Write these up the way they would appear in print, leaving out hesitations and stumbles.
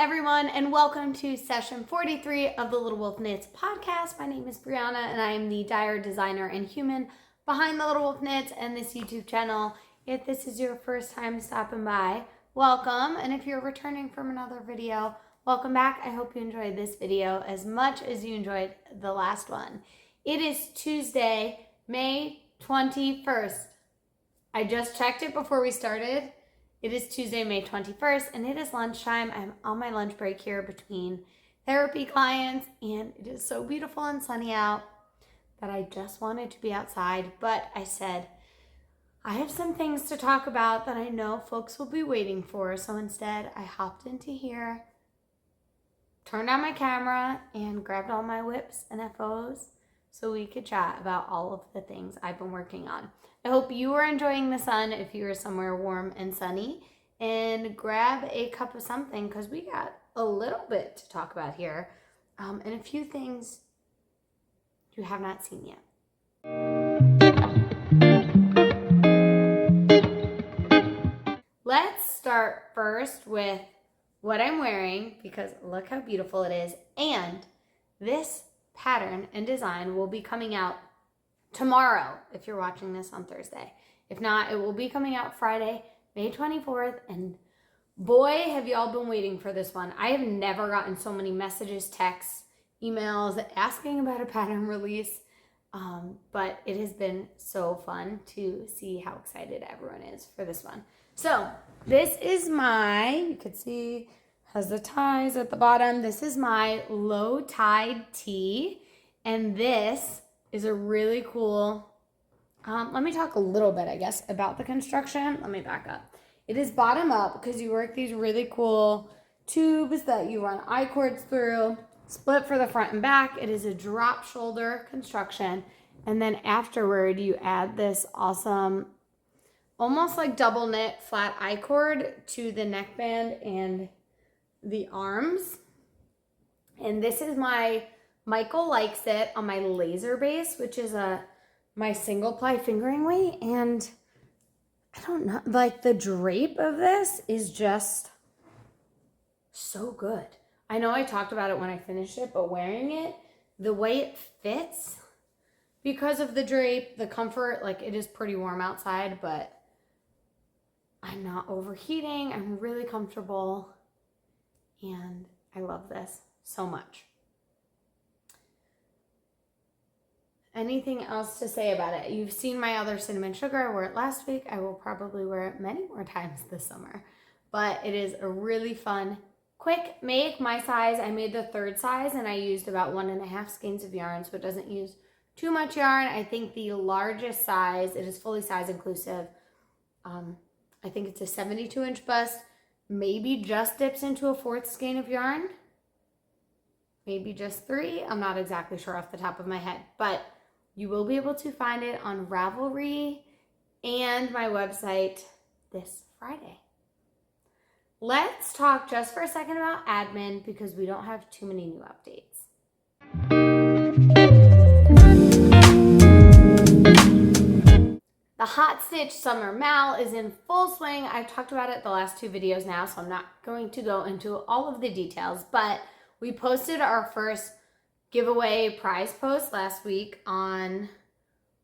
everyone, and welcome to session 43 of the Little Wolf Knits podcast. My name is Brianna, and I am the dyer, designer, and human behind the Little Wolf Knits and this YouTube channel. If this is your first time stopping by, welcome. And if you're returning from another video, welcome back. I hope you enjoyed this video as much as you enjoyed the last one. It is Tuesday, May 21st. I just checked it before we started. It is Tuesday, May 21st, and it is lunchtime. I'm on my lunch break here between therapy clients, and it is so beautiful and sunny out that I just wanted to be outside. But I said, I have some things to talk about that I know folks will be waiting for. So instead, I hopped into here, turned on my camera, and grabbed all my whips and FOs so we could chat about all of the things I've been working on. I hope you are enjoying the sun if you are somewhere warm and sunny, and grab a cup of something because we got a little bit to talk about here and a few things you have not seen yet. Let's start first with what I'm wearing because look how beautiful it is, and this pattern and design will be coming out tomorrow if you're watching this on Thursday. If not, it will be coming out Friday, May 24th, and boy, have y'all been waiting for this one. I have never gotten so many messages, texts, emails asking about a pattern release, but it has been so fun to see how excited everyone is for this one. So this is you could see, has the ties at the bottom. This is my low tide tee, and this is a really cool, let me talk a little bit, I guess, about the construction. Let me back up. It is bottom up because you work these really cool tubes that you run I-cords through, split for the front and back. It is a drop shoulder construction. And then afterward, you add this awesome, almost like double knit flat I-cord to the neckband and the arms. And this is Michael likes it on my laser base, which is my single ply fingering weight, and I don't know, like the drape of this is just so good. I know I talked about it when I finished it, but wearing it, the way it fits, because of the drape, the comfort, like it is pretty warm outside, but I'm not overheating. I'm really comfortable, and I love this so much. Anything else to say about it? You've seen my other cinnamon sugar. I wore it last week. I will probably wear it many more times this summer. But it is a really fun, quick make. My size, I made the third size, and I used about 1.5 skeins of yarn, so it doesn't use too much yarn. I think the largest size, it is fully size inclusive. I think it's a 72-inch bust. Maybe just dips into a 4th skein of yarn. Maybe just 3. I'm not exactly sure off the top of my head, but you will be able to find it on Ravelry and my website this Friday. Let's talk just for a second about admin because we don't have too many new updates. The Hot Stitch Summer Mal is in full swing. I've talked about it the last 2 videos now, so I'm not going to go into all of the details, but we posted our first giveaway prize post last week on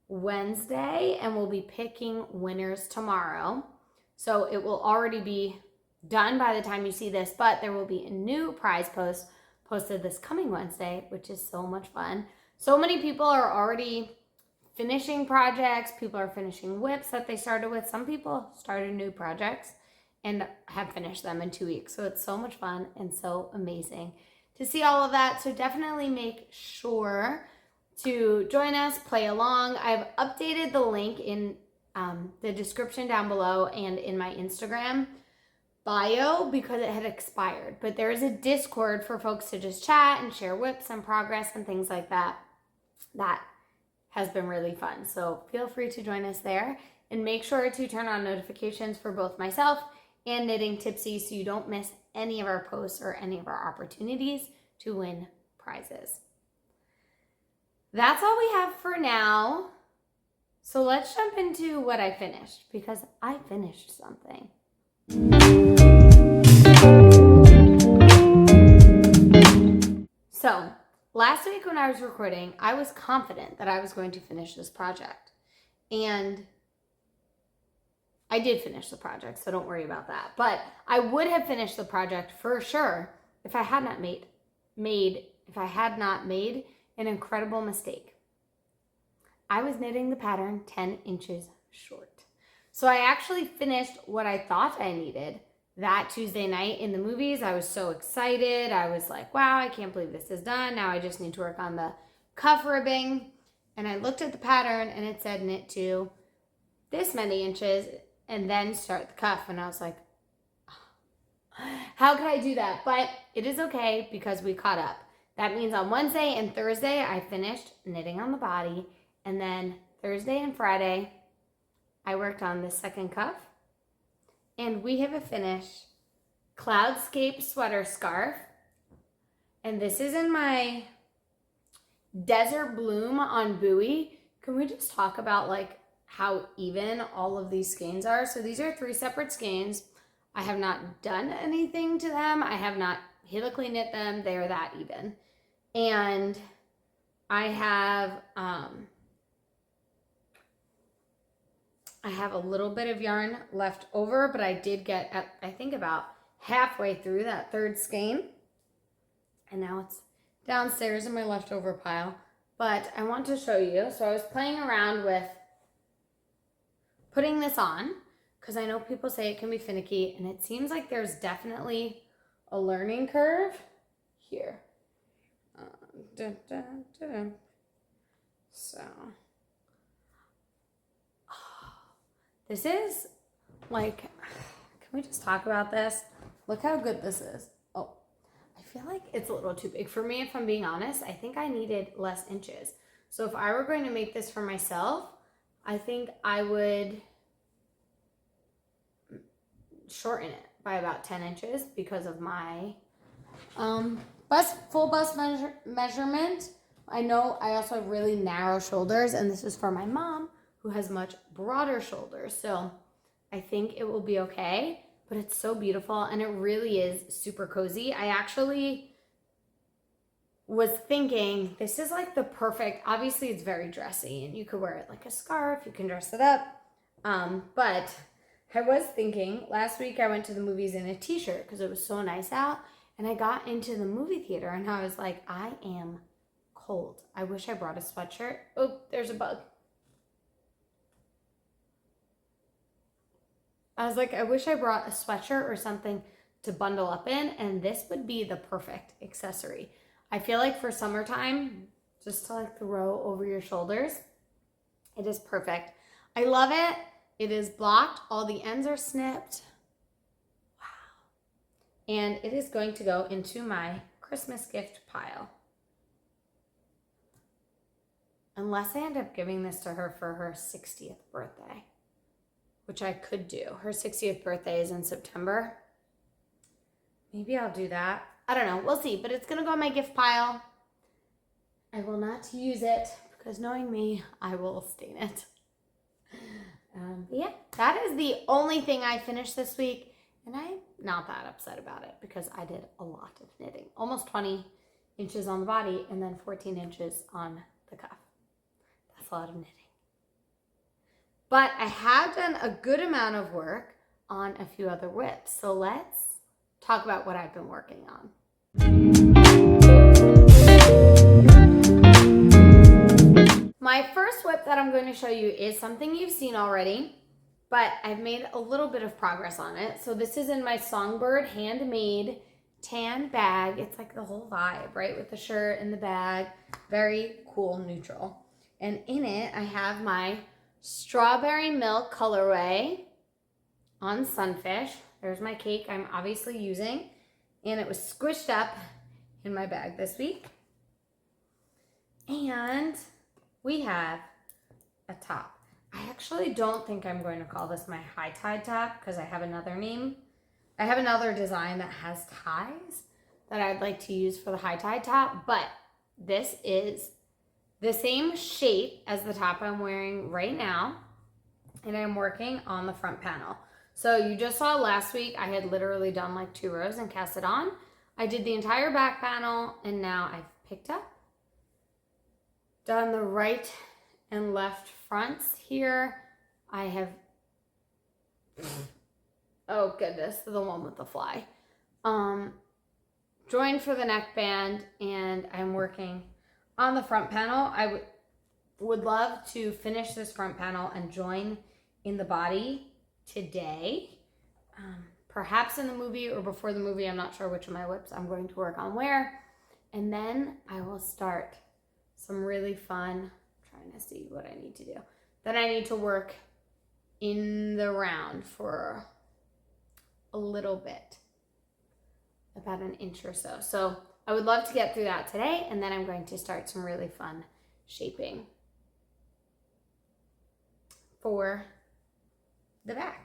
Wednesday, and we'll be picking winners tomorrow. So it will already be done by the time you see this, but there will be a new prize post posted this coming Wednesday, which is so much fun. So many people are already finishing projects. People are finishing whips that they started with. Some people started new projects and have finished them in 2 weeks. So it's so much fun and so amazing to see all of that. So definitely make sure to join us, play along. I've updated the link in the description down below and in my Instagram bio because it had expired. But there is a Discord for folks to just chat and share whips and progress and things like that. That has been really fun. So feel free to join us there, and make sure to turn on notifications for both myself and Knitting Tipsy so you don't miss any of our posts or any of our opportunities to win prizes. That's all we have for now. So let's jump into what I finished because I finished something. So last week when I was recording, I was confident that I was going to finish this project. And I did finish the project, so don't worry about that. But I would have finished the project for sure if I had not made an incredible mistake. I was knitting the pattern 10 inches short. So I actually finished what I thought I needed that Tuesday night in the movies. I was so excited. I was like, wow, I can't believe this is done. Now I just need to work on the cuff ribbing. And I looked at the pattern and it said knit to this many inches and then start the cuff. And I was like, how could I do that? But it is okay because we caught up. That means on Wednesday and Thursday, I finished knitting on the body. And then Thursday and Friday, I worked on the second cuff. And we have a finished Cloudscape sweater scarf. And this is in my Desert Bloom on Buoy. Can we just talk about like how even all of these skeins are? So these are 3 separate skeins. I have not done anything to them. I have not helically knit them. They are that even. And I have a little bit of yarn left over, but I did get, I think, about halfway through that 3rd skein. And now it's downstairs in my leftover pile. But I want to show you. So I was playing around with putting this on because I know people say it can be finicky, and it seems like there's definitely a learning curve here. So this is like, can we just talk about this? Look how good this is. Oh, I feel like it's a little too big for me, if I'm being honest. I think I needed less inches. So if I were going to make this for myself, I think I would shorten it by about 10 inches because of my full bust measurement. I know I also have really narrow shoulders, and this is for my mom who has much broader shoulders. So I think it will be okay, but it's so beautiful and it really is super cozy. I actually was thinking this is like the perfect, obviously it's very dressy and you could wear it like a scarf, you can dress it up. But I was thinking last week I went to the movies in a t-shirt because it was so nice out, and I got into the movie theater and I was like, I am cold. I wish I brought a sweatshirt. Oh, there's a bug. I was like, I wish I brought a sweatshirt or something to bundle up in, and this would be the perfect accessory. I feel like for summertime, just to like throw over your shoulders, it is perfect. I love it. It is blocked. All the ends are snipped. Wow. And it is going to go into my Christmas gift pile. Unless I end up giving this to her for her 60th birthday, which I could do. Her 60th birthday is in September. Maybe I'll do that. I don't know. We'll see. But it's going to go in my gift pile. I will not use it because knowing me, I will stain it. But yeah, that is the only thing I finished this week. And I'm not that upset about it because I did a lot of knitting. Almost 20 inches on the body and then 14 inches on the cuff. That's a lot of knitting. But I have done a good amount of work on a few other whips. So let's talk about what I've been working on. My first whip that I'm going to show you is something you've seen already, but I've made a little bit of progress on it. So this is in my Songbird handmade tan bag. It's like the whole vibe, right? With the shirt and the bag. Very cool, neutral. And in it, I have my strawberry milk colorway on Sunfish. There's my cake I'm obviously using. And it was squished up in my bag this week. And we have a top. I actually don't think I'm going to call this my high tide top because I have another name. I have another design that has ties that I'd like to use for the high tide top, but this is the same shape as the top I'm wearing right now, and I'm working on the front panel. So you just saw last week, I had literally done like 2 rows and cast it on. I did the entire back panel, and now I've picked up. Done the right and left fronts here. I have, oh goodness, the one with the fly. Joined for the neckband, and I'm working on the front panel. I would love to finish this front panel and join in the body today. Perhaps in the movie or before the movie. I'm not sure which of my whips I'm going to work on where. And then I will start some really fun, trying to see what I need to do. Then I need to work in the round for a little bit, about an inch or so. So I would love to get through that today, and then I'm going to start some really fun shaping for the back.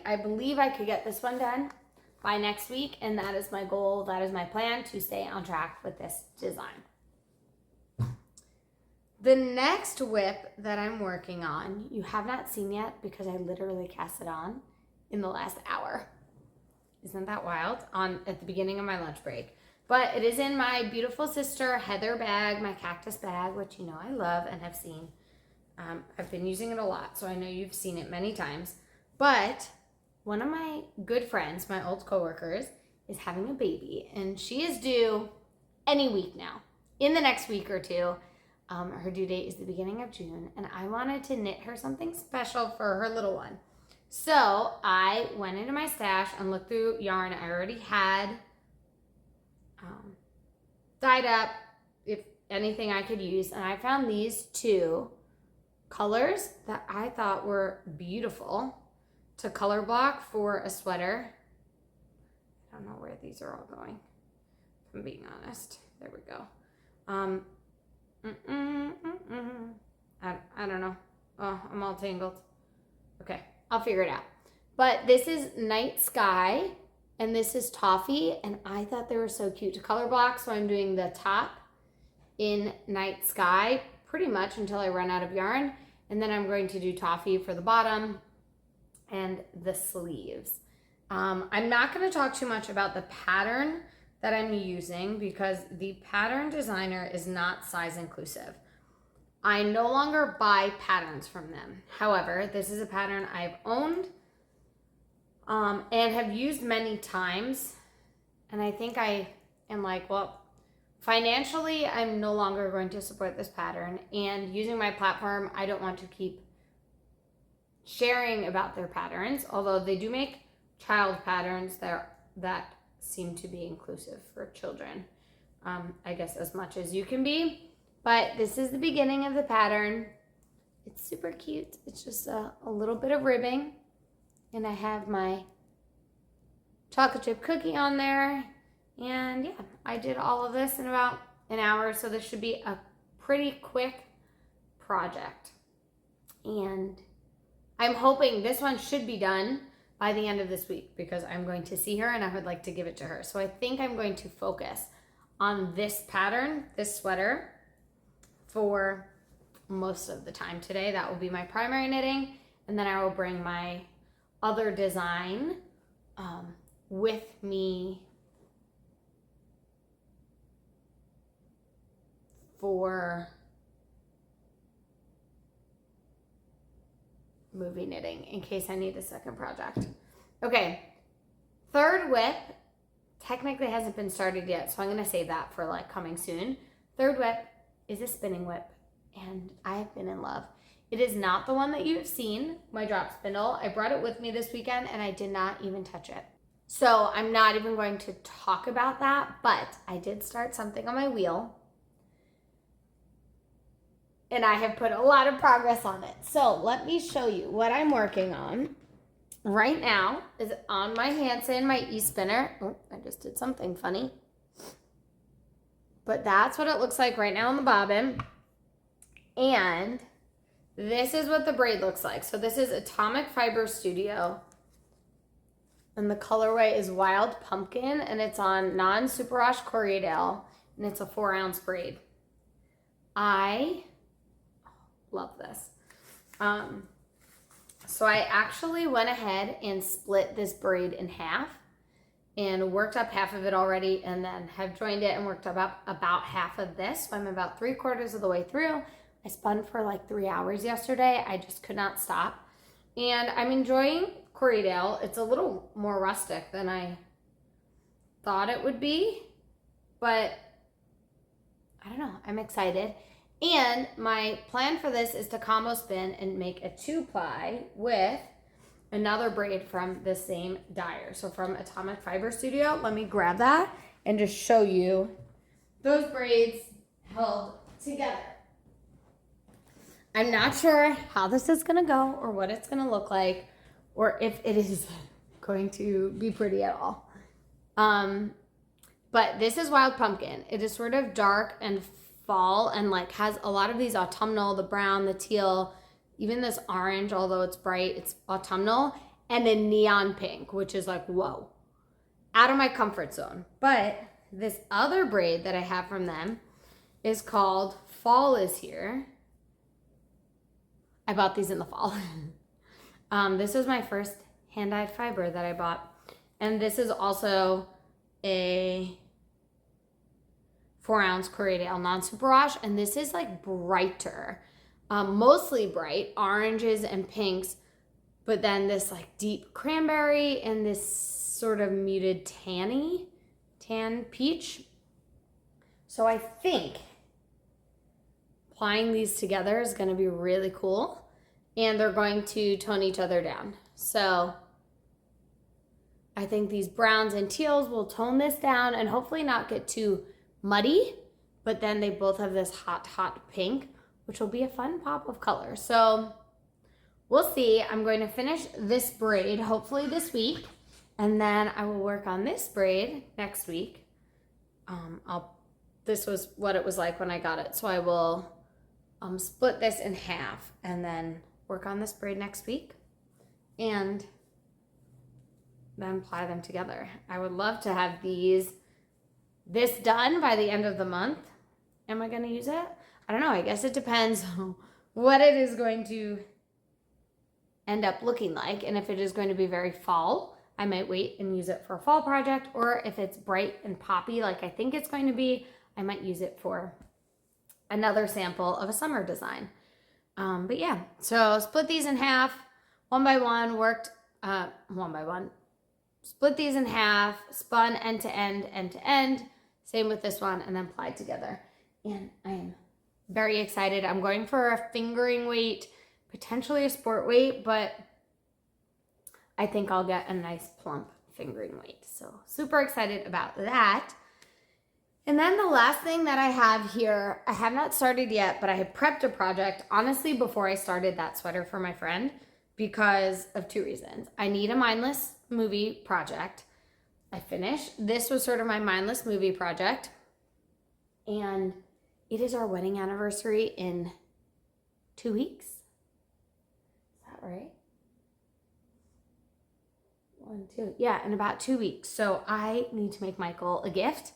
I believe I could get this one done by next week, and that is my goal. That is my plan, to stay on track with this design. The next whip that I'm working on, you have not seen yet because I literally cast it on in the last hour. Isn't that wild? At the beginning of my lunch break. But it is in my beautiful sister Heather bag, my cactus bag, which you know I love and have seen. I've been using it a lot, so I know you've seen it many times. But one of my good friends, my old coworkers, is having a baby, and she is due any week now. In the next week or two. Her due date is the beginning of June, and I wanted to knit her something special for her little one. So I went into my stash and looked through yarn I already had dyed up, if anything I could use, and I found these two colors that I thought were beautiful to color block for a sweater. I don't know where these are all going, if I'm being honest. There we go. I don't know. Oh, I'm all tangled. Okay, I'll figure it out. But this is Night Sky, and this is Toffee, and I thought they were so cute to color block, so I'm doing the top in Night Sky pretty much until I run out of yarn, and then I'm going to do Toffee for the bottom and the sleeves. I'm not going to talk too much about the pattern that I'm using because the pattern designer is not size inclusive. I no longer buy patterns from them. However, this is a pattern I've owned and have used many times. And I think I am like, well, financially, I'm no longer going to support this pattern. And using my platform, I don't want to keep sharing about their patterns, although they do make child patterns that seem to be inclusive for children, I guess as much as you can be. But this is the beginning of the pattern. It's super cute. It's just a little bit of ribbing, and I have my chocolate chip cookie on there. And yeah, I did all of this in about an hour, so this should be a pretty quick project. And I'm hoping this one should be done by the end of this week because I'm going to see her and I would like to give it to her. So I think I'm going to focus on this pattern, this sweater, for most of the time today. That will be my primary knitting, and then I will bring my other design with me for movie knitting in case I need a second project. Okay, third whip technically hasn't been started yet, so I'm going to save that for like coming soon. Third whip is a spinning whip, and I have been in love. It is not the one that you've seen, my drop spindle. I brought it with me this weekend and I did not even touch it. So I'm not even going to talk about that, but I did start something on my wheel and I have put a lot of progress on it. So let me show you what I'm working on right now. Is on my Hansen, my espinner. Oh, I just did something funny. But that's what it looks like right now on the bobbin. And this is what the braid looks like. So this is Atomic Fiber Studio. And the colorway is Wild Pumpkin. And it's on non-super wash Corriedale. And it's a 4-ounce braid. I love this. So I actually went ahead and split this braid in half. and worked up half of it already, and then have joined it and worked up about half of this. So I'm about 3/4 of the way through. I spun for like 3 hours yesterday. I just could not stop. And I'm enjoying Corriedale. It's a little more rustic than I thought it would be, but I don't know, I'm excited. And my plan for this is to combo spin and make a 2-ply with another braid from the same dyer. So from Atomic Fiber Studio, let me grab that and just show you those braids held together. I'm not sure how this is gonna go or what it's gonna look like or if it is going to be pretty at all. But this is Wild Pumpkin. It is sort of dark and fall and like has a lot of these autumnal, the brown, the teal, even this orange, although it's bright, it's autumnal, and a neon pink, which is like, whoa, out of my comfort zone. But this other braid that I have from them is called Fall Is Here. I bought these in the fall. This was my first hand-dyed fiber that I bought. And this is also a 4-ounce Corriedale non-superwash, and this is like brighter. Mostly bright, oranges and pinks, but then this like deep cranberry and this sort of muted tan peach. So I think applying these together is going to be really cool, and they're going to tone each other down. So I think these browns and teals will tone this down and hopefully not get too muddy, but then they both have this hot pink, which will be a fun pop of color. So we'll see. I'm going to finish this braid hopefully this week, and then I will work on this braid next week. This was what it was like when I got it, so I will split this in half and then work on this braid next week and then ply them together. I would love to have this done by the end of the month. Am I going to use it? I don't know. I guess it depends on what it is going to end up looking like. And if it is going to be very fall, I might wait and use it for a fall project. Or if it's bright and poppy like I think it's going to be, I might use it for another sample of a summer design. But yeah, so split these in half, one by one, split these in half, spun end to end, same with this one, and then plied together. And I am very excited. I'm going for a fingering weight, potentially a sport weight, but I think I'll get a nice plump fingering weight. So super excited about that. And then the last thing that I have here, I have not started yet, but I had prepped a project, honestly, before I started that sweater for my friend because of 2 reasons. I need a mindless movie project. I finished. This was sort of my mindless movie project. And it is our wedding anniversary in 2 weeks. Is that right? 1, 2. Yeah, in about 2 weeks. So I need to make Michael a gift.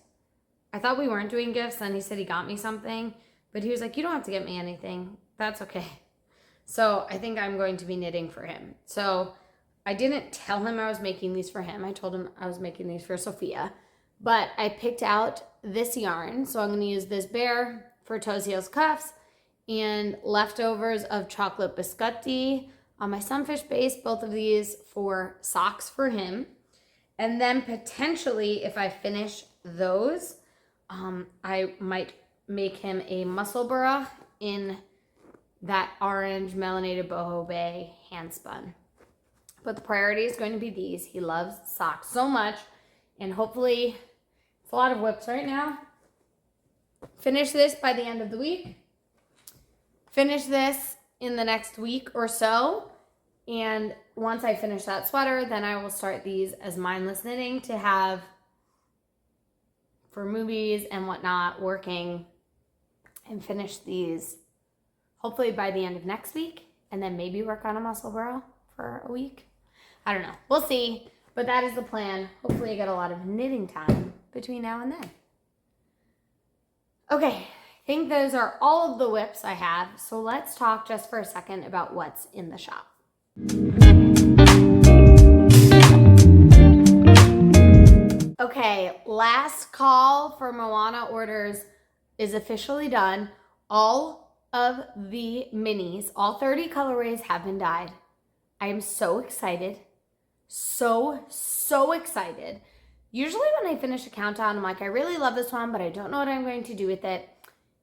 I thought we weren't doing gifts, and he said he got me something, but he was like, you don't have to get me anything. That's okay. So I think I'm going to be knitting for him. So I didn't tell him I was making these for him. I told him I was making these for Sophia, but I picked out this yarn. So I'm going to use this bear for toes, heels, cuffs, and leftovers of chocolate biscotti on my Sunfish base, both of these for socks for him. And then potentially, if I finish those, I might make him a muscle burra in that orange melanated boho bay hand spun. But the priority is going to be these. He loves socks so much, and hopefully it's a lot of whips right now. Finish this by the end of the week. Finish this in the next week or so. And once I finish that sweater, then I will start these as mindless knitting to have for movies and whatnot, working, and finish these hopefully by the end of next week, and then maybe work on a muscle burra for a week. I don't know. We'll see. But that is the plan. Hopefully I get a lot of knitting time between now and then. Okay, I think those are all of the whips I have. So let's talk just for a second about what's in the shop. Okay, last call for Moana orders is officially done. All of the minis, all 30 colorways have been dyed. I am so excited. So excited. Usually when I finish a countdown, I'm like, I really love this one, but I don't know what I'm going to do with it.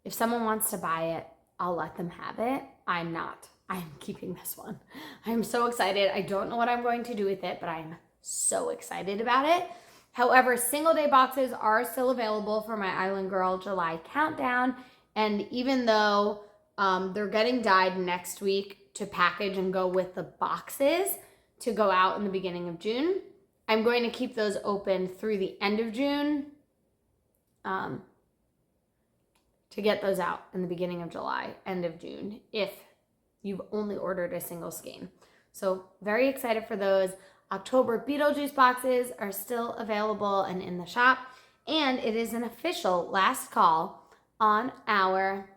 If someone wants to buy it, I'll let them have it. I'm not. I'm keeping this one. I'm so excited. I don't know what I'm going to do with it, but I'm so excited about it. However, single day boxes are still available for my Island Girl July countdown. And even though they're getting dyed next week to package and go with the boxes to go out in the beginning of June, I'm going to keep those open through the end of June to get those out in the beginning of July, end of June, if you've only ordered a single skein. So very excited for those. October Beetlejuice boxes are still available and in the shop. And it is an official last call on our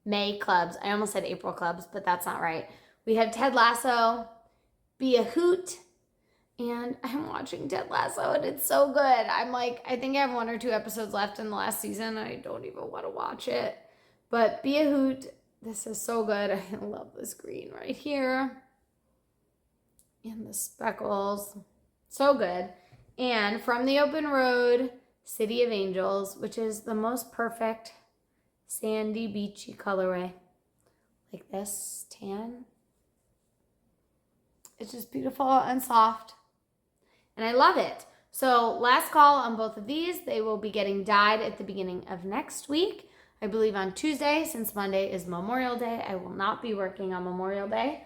May clubs. I almost said April clubs, but that's not right. We have Ted Lasso, Be a Hoot, and I'm watching Ted Lasso and it's so good. I'm like, I think I have 1 or 2 episodes left in the last season. I don't even want to watch it. But Be a Hoot, this is so good. I love this green right here. And the speckles, so good. And From the Open Road, City of Angels, which is the most perfect sandy beachy colorway, like this tan. It's just beautiful and soft, and I love it. So last call on both of these. They will be getting dyed at the beginning of next week, I believe on Tuesday, since Monday is Memorial Day. I will not be working on Memorial Day.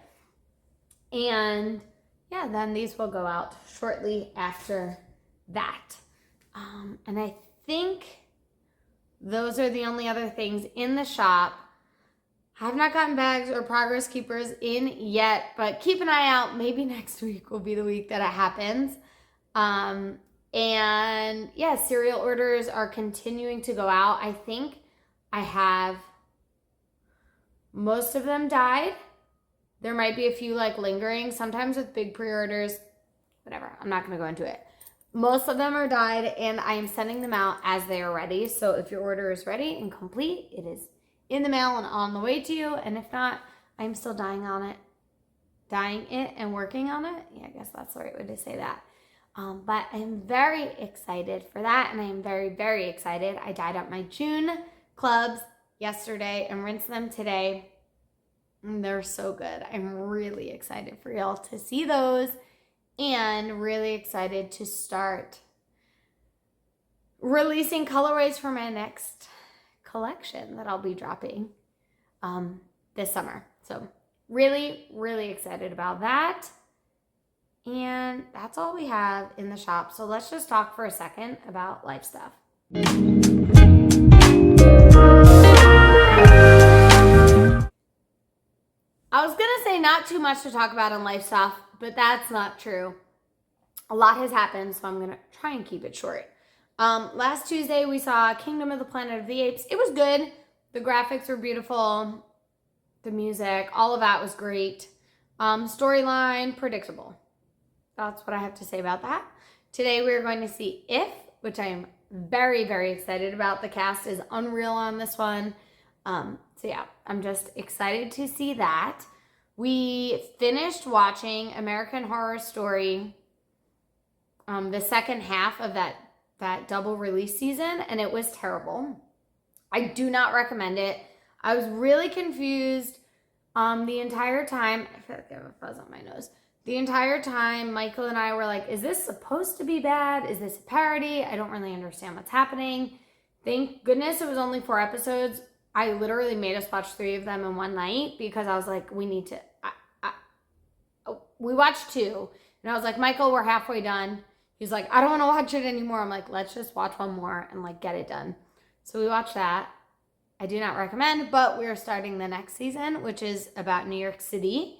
And yeah, then these will go out shortly after that. And I think those are the only other things in the shop. I've not gotten bags or progress keepers in yet, but keep an eye out. Maybe next week will be the week that it happens. And yeah, cereal orders are continuing to go out. I think I have most of them dyed. There might be a few like lingering. Sometimes with big pre-orders, whatever, I'm not going to go into it. Most of them are dyed and I am sending them out as they are ready. So if your order is ready and complete, it is in the mail and on the way to you. And if not, I'm still dyeing it and working on it. Yeah, I guess that's the right way to say that. But I'm very excited for that. And I am very excited. I dyed up my June clubs yesterday and rinsed them today. And they're so good. I'm really excited for y'all to see those and really excited to start releasing colorways for my next collection that I'll be dropping this summer. So really excited about that. And that's all we have in the shop. So let's just talk for a second about life stuff. I was gonna say not too much to talk about in life stuff, but that's not true. A lot has happened, so I'm gonna try and keep it short. Last Tuesday, we saw Kingdom of the Planet of the Apes. It was good. The graphics were beautiful. The music, all of that was great. Storyline, predictable. That's what I have to say about that. Today, we're going to see If, which I am very excited about. The cast is unreal on this one. So yeah, I'm just excited to see that. We finished watching American Horror Story, the second half of that double release season, and it was terrible. I do not recommend it. I was really confused the entire time. I feel like I have a fuzz on my nose. The entire time, Michael and I were like, is this supposed to be bad? Is this a parody? I don't really understand what's happening. Thank goodness it was only 4 episodes. I literally made us watch 3 of them in one night because I was like, we need to, we watched 2 and I was like, Michael, we're halfway done. He's like, I don't want to watch it anymore. I'm like, let's just watch 1 more and like get it done. So we watched that. I do not recommend, but we're starting the next season, which is about New York City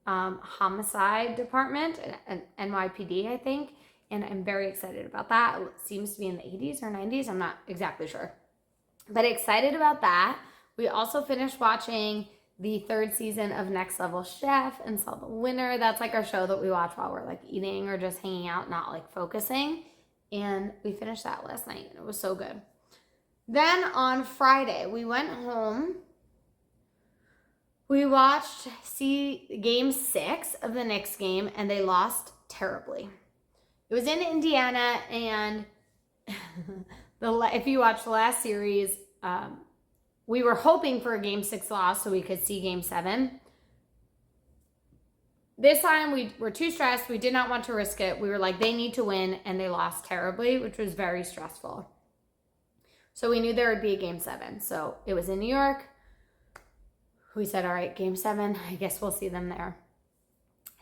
homicide department and NYPD, I think. And I'm very excited about that. It seems to be in the 80s or 90s. I'm not exactly sure. But excited about that. We also finished watching the 3rd season of Next Level Chef and saw the winner. That's like our show that we watch while we're like eating or just hanging out, not like focusing. And we finished that last night, and it was so good. Then on Friday, we went home. We watched game 6 of the Knicks game, and they lost terribly. It was in Indiana, and if you watch the last series, we were hoping for a game 6 loss so we could see game 7. This time we were too stressed. We did not want to risk it. We were like, they need to win, and they lost terribly, which was very stressful. So we knew there would be a game 7. So it was in New York. We said, all right, game 7, I guess we'll see them there.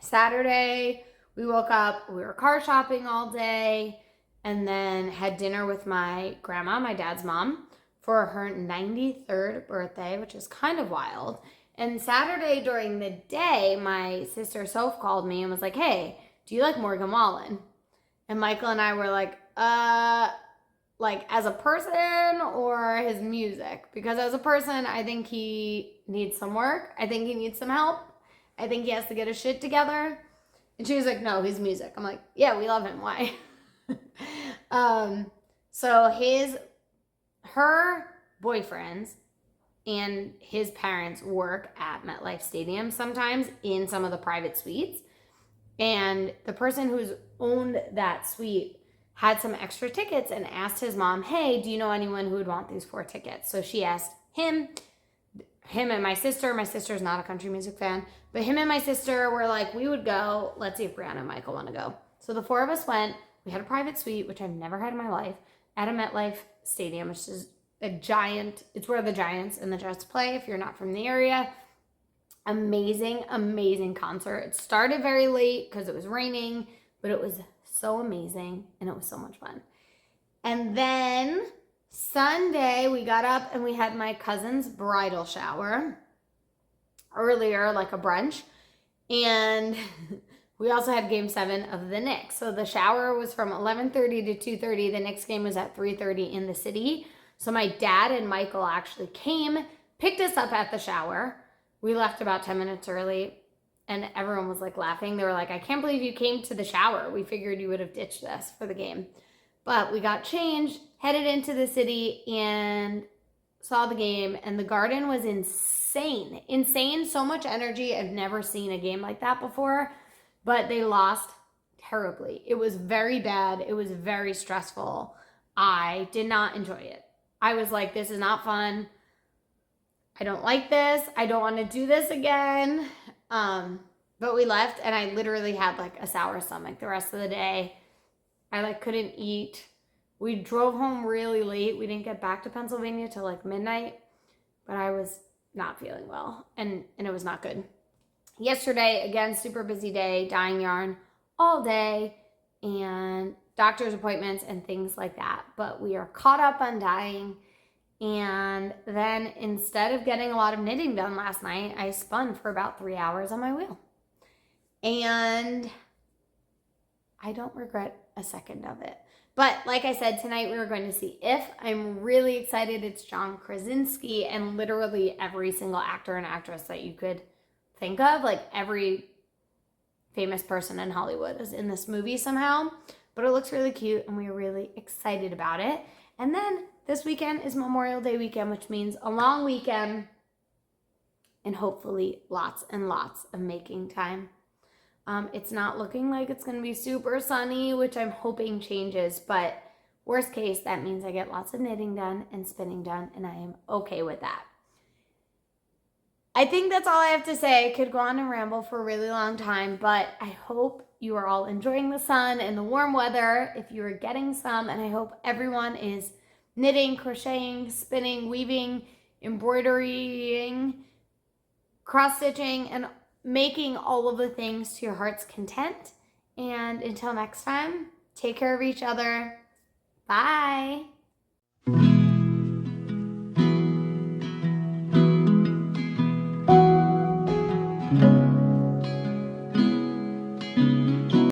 Saturday, we woke up, we were car shopping all day, and then had dinner with my grandma, my dad's mom, for her 93rd birthday, which is kind of wild. And Saturday during the day, my sister Soph called me and was like, hey, do you like Morgan Wallen? And Michael and I were like as a person or his music? Because as a person, I think he needs some work. I think he needs some help. I think he has to get his shit together. And she was like, no, his music. I'm like, yeah, we love him. Why? So her boyfriends and his parents work at MetLife Stadium sometimes in some of the private suites. And the person who's owned that suite had some extra tickets and asked his mom, hey, do you know anyone who would want these 4 tickets? So she asked him and my sister. My sister's not a country music fan, but him and my sister were like, we would go. Let's see if Brianna and Michael want to go. So the 4 of us went. We had a private suite, which I've never had in my life, at a MetLife Stadium, which is it's where the Giants and the Jets play if you're not from the area. Amazing, amazing concert. It started very late because it was raining, but it was so amazing and it was so much fun. And then Sunday, we got up and we had my cousin's bridal shower earlier, like a brunch. And we also had game 7 of the Knicks. So the shower was from 11:30 to 2:30. The Knicks game was at 3:30 in the city. So my dad and Michael actually came, picked us up at the shower. We left about 10 minutes early, and everyone was like laughing. They were like, I can't believe you came to the shower. We figured you would have ditched us for the game. But we got changed, headed into the city, and saw the game. And the Garden was insane. Insane. So much energy. I've never seen a game like that before. But they lost terribly. It was very bad. It was very stressful. I did not enjoy it. I was like, this is not fun. I don't like this. I don't want to do this again. But we left, and I literally had like a sour stomach the rest of the day. I couldn't eat. We drove home really late. We didn't get back to Pennsylvania till like midnight, but I was not feeling well, and it was not good. Yesterday, again, super busy day, dyeing yarn all day, and doctor's appointments and things like that. But we are caught up on dyeing. And then instead of getting a lot of knitting done last night, I spun for about 3 hours on my wheel. And I don't regret a second of it. But like I said, tonight we were going to see If. I'm really excited. It's John Krasinski and literally every single actor and actress that you could think of. Like every famous person in Hollywood is in this movie somehow. But it looks really cute, and we're really excited about it. And then this weekend is Memorial Day weekend, which means a long weekend and hopefully lots and lots of making time. It's not looking like it's going to be super sunny, which I'm hoping changes, but worst case, that means I get lots of knitting done and spinning done, and I am okay with that. I think that's all I have to say. I could go on and ramble for a really long time, but I hope you are all enjoying the sun and the warm weather if you are getting some, and I hope everyone is knitting, crocheting, spinning, weaving, embroidering, cross-stitching, and making all of the things to your heart's content. And until next time, take care of each other. Bye.